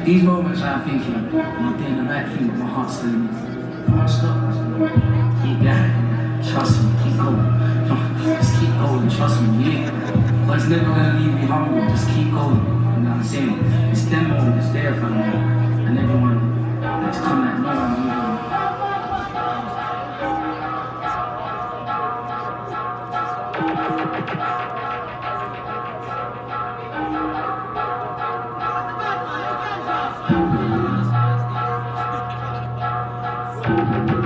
These moments where I'm thinking, am I doing the right thing, but my heart's telling me, don't stop. Keep going. Trust me, keep going. Just keep going, trust me, yeah. But it's never gonna leave me humble, just keep going. You know what I'm saying? It's them moments there for me. And everyone that's come like no one, you know. Thank you.